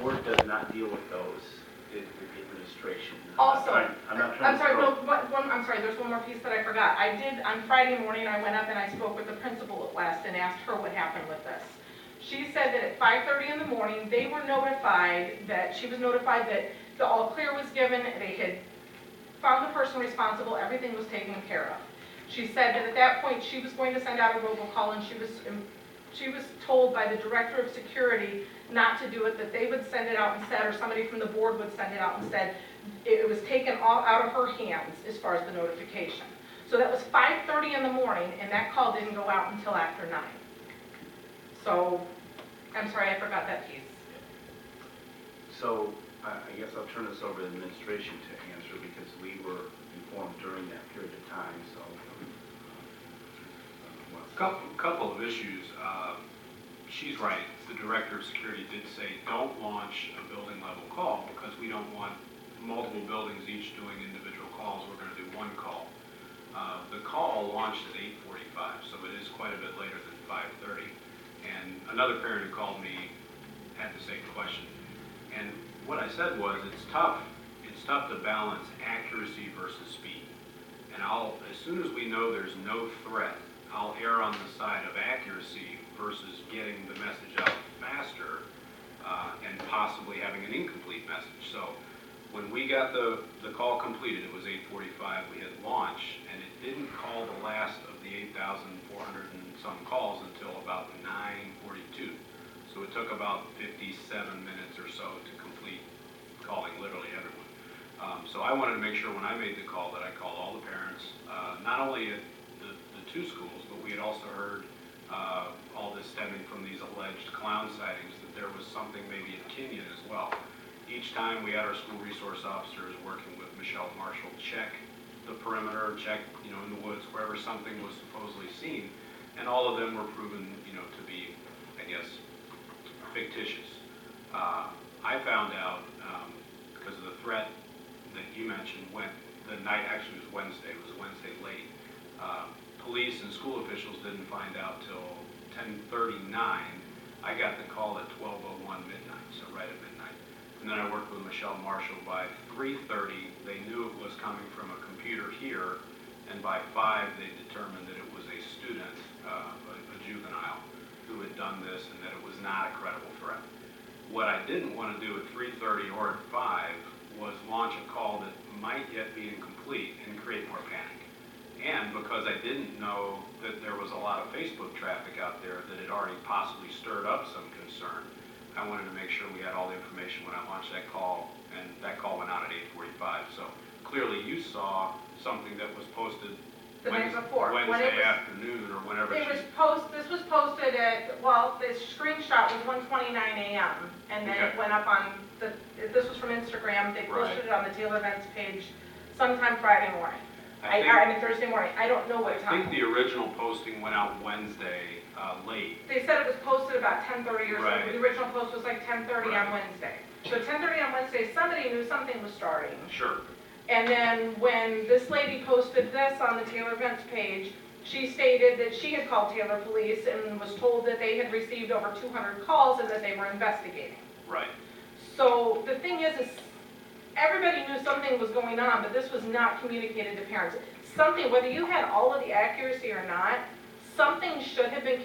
board does not deal with those, with the administration. Also, I'm not I'm trying to sorry, throw. I'm sorry, there's one more piece that I forgot. On Friday morning, I went up and I spoke with the principal at West and asked her what happened with this. She said that at 5:30 in the morning, she was notified that the all clear was given, they had found the person responsible, everything was taken care of. She said that at that point, she was going to send out a robocall, and she was told by the director of security not to do it, that they would send it out instead, or somebody from the board would send it out instead. It was taken all out of her hands as far as the notification. So that was 5:30 in the morning, and that call didn't go out until after 9. So, I'm sorry, I forgot that piece. So I guess I'll turn this over to the administration to answer, because we were informed during that period of time, so. Couple of issues. She's right. The director of security did say don't launch a building level call, because we don't want multiple buildings each doing individual calls. We're going to do one call. The call launched at 8:45, so it is quite a bit later than 5:30. And another parent who called me had the same question. And what I said was, it's tough to balance accuracy versus speed. And as soon as we know there's no threat, I'll err on the side of accuracy versus getting the message out faster and possibly having an incomplete message. So when we got the call completed, it was 8:45, we had launch, and it didn't call the last of the 8,400 and some calls until about 9:42. So it took about 57 minutes or so to complete calling literally everyone. So I wanted to make sure when I made the call that I called all the parents, not only at the two schools, but we had also heard all this stemming from these alleged clown sightings, that there was something maybe in Kenyon as well. Each time we had our school resource officers working with Michelle Marshall check the perimeter, check in the woods, wherever something was supposedly seen, and all of them were proven to be, I guess, fictitious. I found out because of the threat that you mentioned, the night, actually it was Wednesday late. Police and school officials didn't find out till 10:39. I got the call at 12:01 midnight, so right at midnight. And then I worked with Michelle Marshall. By 3:30, they knew it was coming from a computer here, and by 5, they determined that it was a student, a juvenile, who had done this, and that it was not a credible threat. What I didn't want to do at 3:30 or at 5 was launch a call that might yet be incomplete and create more panic. And because I didn't know that there was a lot of Facebook traffic out there that had already possibly stirred up some concern, I wanted to make sure we had all the information when I launched that call, and that call went out at 8:45. So clearly you saw something that was posted The night before. Wednesday afternoon or whenever. This was posted at, well, the screenshot was 1:29 a.m. and then it went up on this was from Instagram. They posted it on the Taylor Events page sometime Friday morning. I mean Thursday morning. I don't know what time. I think the original posting went out Wednesday late. They said it was posted about 10:30 or Right. something. The original post was like 10:30 on Wednesday. So 10:30 on Wednesday, somebody knew something was starting. Sure. And then when this lady posted this on the Taylor Events page, she stated that she had called Taylor Police and was told that they had received over 200 calls and that they were investigating. Right. So the thing is everybody knew something was going on, but this was not communicated to parents. Something, whether you had all of the accuracy or not, something should have been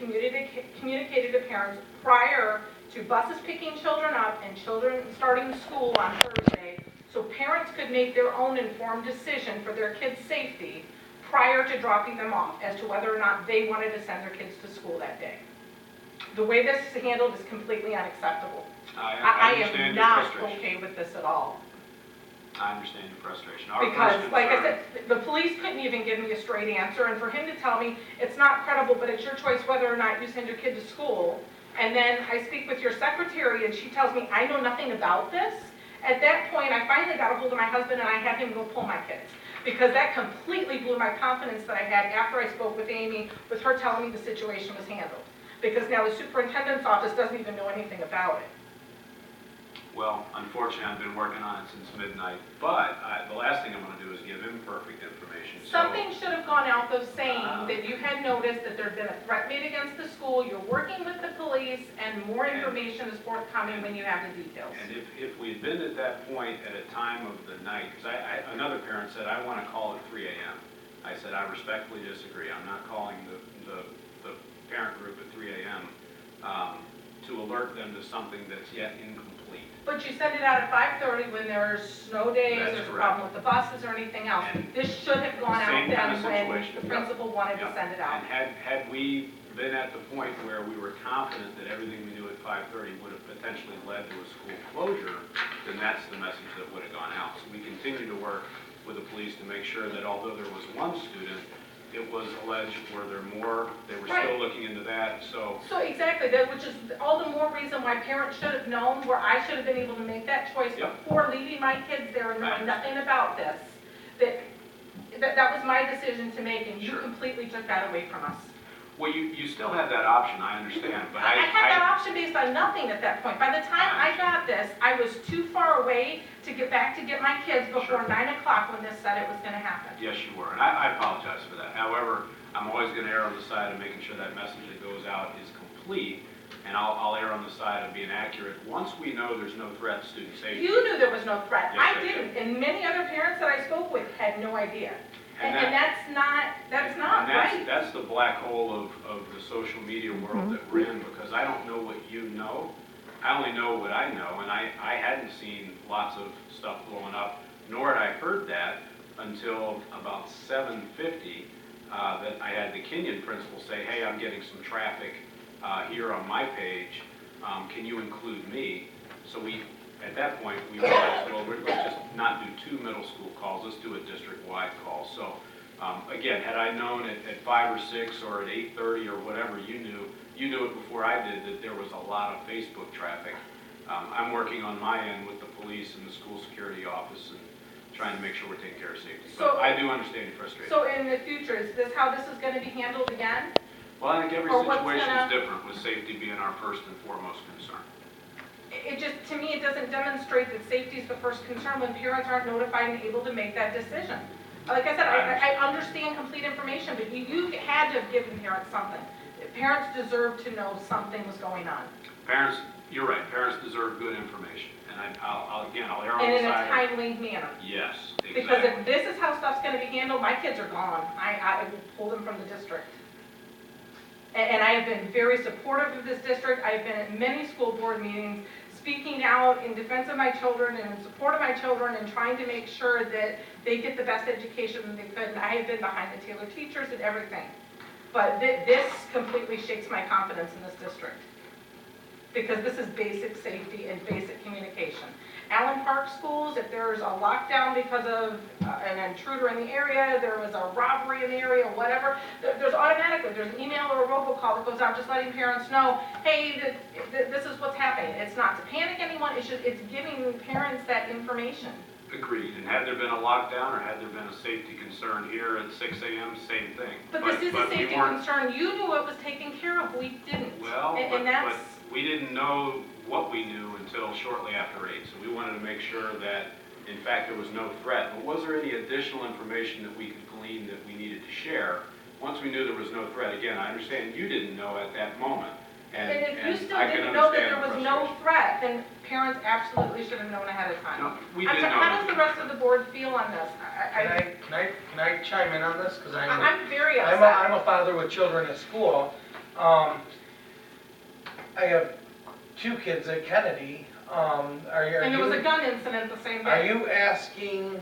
communicated to parents prior to buses picking children up and children starting school on Thursday, so parents could make their own informed decision for their kids' safety prior to dropping them off as to whether or not they wanted to send their kids to school that day. The way this is handled is completely unacceptable. I am understand not your frustration. okay with this at all. I understand your frustration. Because, like I said, the police couldn't even give me a straight answer, and for him to tell me, it's not credible, but it's your choice whether or not you send your kid to school, and then I speak with your secretary, and she tells me, I know nothing about this. At that point, I finally got a hold of my husband, and I had him go pull my kids, because that completely blew my confidence that I had after I spoke with Amy, with her telling me the situation was handled. Because now the superintendent's office doesn't even know anything about it. Well, unfortunately, I've been working on it since midnight, but the last thing I want to do is give imperfect information. So- Something should have gone out though saying that you had noticed that there'd been a threat made against the school, you're working with the police, and more information is forthcoming when you have the details. And if we had been at that point at a time of the night, because another parent said, I want to call at 3 a.m. I said, I respectfully disagree. I'm not calling the parent group at 3 a.m. To alert them to something that's yet incomplete. But you send it out at 5:30 when there's snow days, That's there's a correct. problem with the buses or anything else. And This should have gone out same kind then of when situation. the Yep. principal wanted to Yep. send it out. And had we been at the point where we were confident that everything we knew at 5:30 would have potentially led to a school closure, then that's the message that would have gone out. So we continue to work with the police to make sure that although there was one student, it was alleged were there more, they were Right. still looking into that, so. So exactly, which is all the more reason why parents should have known, where I should have been able to make that choice Yep. before leaving my kids there and Right. knowing nothing about this. That was my decision to make, and you Sure. completely took that away from us. Well, you still have that option, I understand, but I had that option based on nothing at that point. By the time I got this, I was too far away to get back to get my kids before Sure. 9 o'clock when this said it was gonna happen. Yes, you were, and I apologize for that. However, I'm always going to err on the side of making sure that message that goes out is complete, and I'll err on the side of being accurate. Once we know there's no threat to student safety. You knew there was no threat. Yes, I I did. didn't, and many other parents that I spoke with had no idea. And And that's not and right. that's the black hole of the social media world that we're in, because I don't know what you know. I only know what I know, and I hadn't seen lots of stuff blowing up, nor had I heard that until about 7:50, that I had the Kenyon principal say, hey, I'm getting some traffic here on my page, can you include me? So at that point, we realized, well, let's just not do 2 middle school calls, let's do a district-wide call. So, again, had I known at 5 or 6 or at 8:30 or whatever you knew it before I did, that there was a lot of Facebook traffic. I'm working on my end with the police and the school security office and trying to make sure we're taking care of safety. So- But I do understand your frustration. So in the future, is this how this is gonna be handled again? Well, I think every Or what's situation gonna- is different, with safety being our first and foremost concern. It just, to me, it doesn't demonstrate that safety is the first concern when parents aren't notified and able to make that decision. Like I said, I understand complete information, but you had to have given parents something. Parents deserve to know something was going on. Parents, you're right, parents deserve good information, and I'll err on And the in a side of. timely manner. Yes, Because exactly. if this is how stuff's gonna be handled, my kids are gone. I will pull them from the district. And I have been very supportive of this district. I've been at many school board meetings, speaking out in defense of my children and in support of my children and trying to make sure that they get the best education that they could. And I have been behind the Taylor teachers and everything. But this completely shakes my confidence in this district. Because this is basic safety and basic communication. Allen Park schools, if there's a lockdown because of an intruder in the area, there was a robbery in the area, whatever, there's an email or a robocall that goes out just letting parents know, hey, this is what's happening. It's not to panic anyone, it's giving parents that information. Agreed, and had there been a lockdown or had there been a safety concern here at 6 a.m., same thing. But this is a we safety weren't- concern. You knew it was taken care of, we didn't. Well, And but that's, we didn't know what we knew until shortly after 8, so we wanted to make sure that, in fact, there was no threat. But was there any additional information that we could glean that we needed to share? Once we knew there was no threat, again, I understand you didn't know at that moment. and if you still I can didn't know that understand there the was no frustration. threat, then parents absolutely should have known ahead of time. No, we I'm did sorry, know. how does the rest of the board feel on this? Can I chime in on this? Because I'm very I'm upset. a father with children at school. I have 2 kids at Kennedy. And there was a gun incident the same Are day. you asking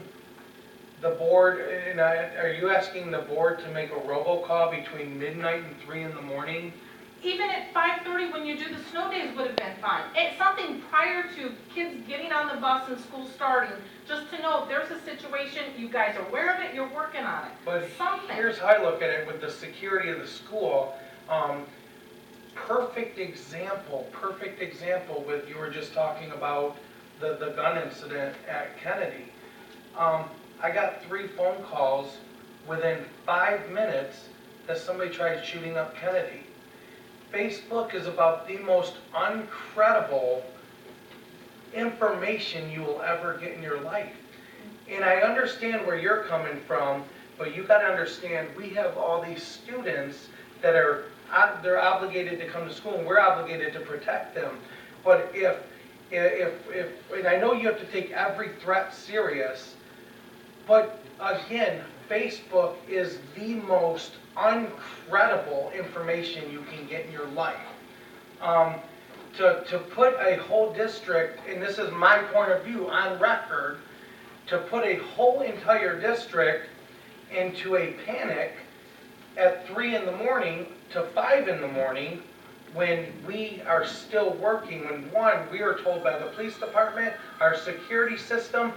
the board, are you asking the board to make a robocall between midnight and 3 in the morning? Even at 5:30, when you do the snow days, would have been fine. It's something prior to kids getting on the bus and school starting, just to know if there's a situation, you guys are aware of it, you're working on it. But Something. here's how I look at it with the security of the school. Perfect example with, you were just talking about the gun incident at Kennedy. I got 3 phone calls within 5 minutes that somebody tried shooting up Kennedy. Facebook is about the most uncredible information you will ever get in your life. And I understand where you're coming from, but you gotta understand, we have all these students that they're obligated to come to school, and we're obligated to protect them. But if, and I know you have to take every threat serious, but again, Facebook is the most uncredible information you can get in your life. To put a whole district, and this is my point of view on record, to put a whole entire district into a panic at 3 in the morning to 5 in the morning when we are still working, when one, we are told by the police department, our security system,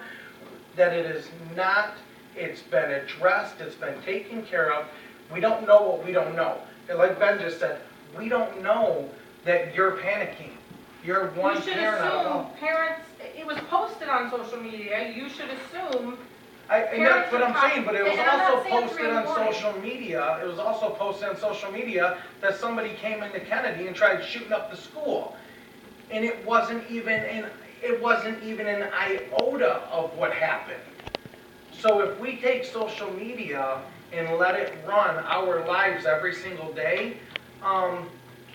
that it is not, it's been addressed, it's been taken care of. We don't know what we don't know. And like Ben just said, we don't know that you're panicking. You're one You should parent out of assume all. parents, it was posted on social media, you should assume, And that's what I'm saying, but it was And I'm not also saying posted 3 in the on morning. social media, it was also posted on social media that somebody came into Kennedy and tried shooting up the school. And it wasn't even an iota of what happened. So if we take social media and let it run our lives every single day,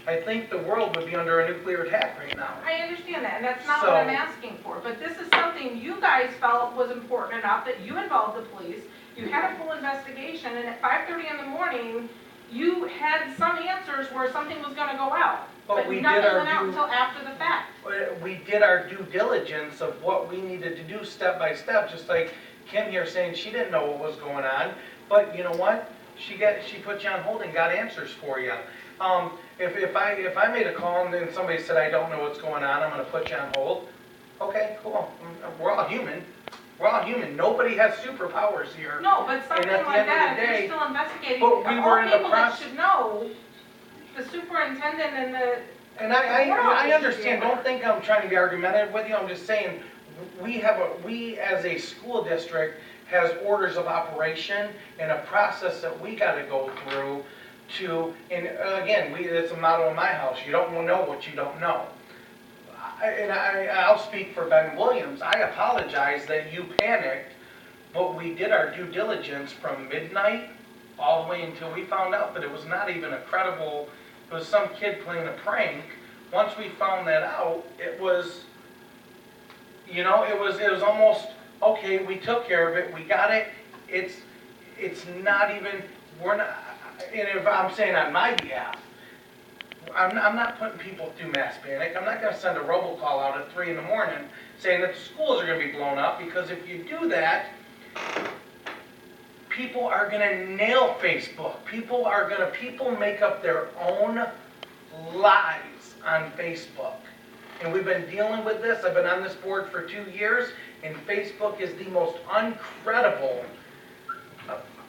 I think the world would be under a nuclear attack right now. I understand that, and that's not what I'm So- asking for, but this is something you guys felt was important enough that you involved the police, you had a full investigation, and at 5:30 in the morning, you had some answers where something was gonna go out. But we did nothing our went out due- until after the fact. We did our due diligence of what we needed to do step by step, just like Kim here saying she didn't know what was going on, but you know what? She put you on hold and got answers for you. If I made a call and then somebody said, I don't know what's going on, I'm gonna put you on hold, okay, cool, we're all human. We're all human, nobody has superpowers here. No, but something at the like end of that, the if day- you're still investigating, But we were in the all people that process. should know, the superintendent and the, And I We're understand, all- don't think I'm trying to be argumentative with you, I'm just saying, we as a school district has orders of operation and a process that we gotta go through to, and again, it's a motto in my house, you don't know what you don't know. I'll speak for Ben Williams, I apologize that you panicked, but we did our due diligence from midnight all the way until we found out that it was not even a credible, it was some kid playing a prank. Once we found that out, it was, it was almost, okay, we took care of it, we got it, it's not even, we're not, and if I'm saying on my behalf, I'm not putting people through mass panic. I'm not gonna send a robocall out at 3 in the morning saying that the schools are gonna be blown up, because if you do that, people are gonna nail Facebook. People make up their own lies on Facebook. And we've been dealing with this, I've been on this board for 2 years, and Facebook is the most uncredible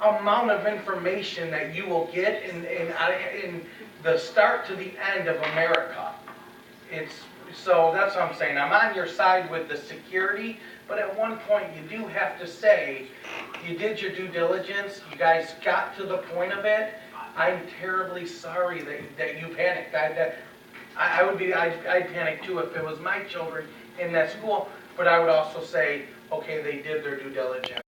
amount of information that you will get in the start to the end of America. So that's what I'm saying, I'm on your side with the security, but at one point you do have to say, you did your due diligence, you guys got to the point of it, I'm terribly sorry that you panicked. I'd panic too if it was my children in that school, but I would also say, okay, they did their due diligence.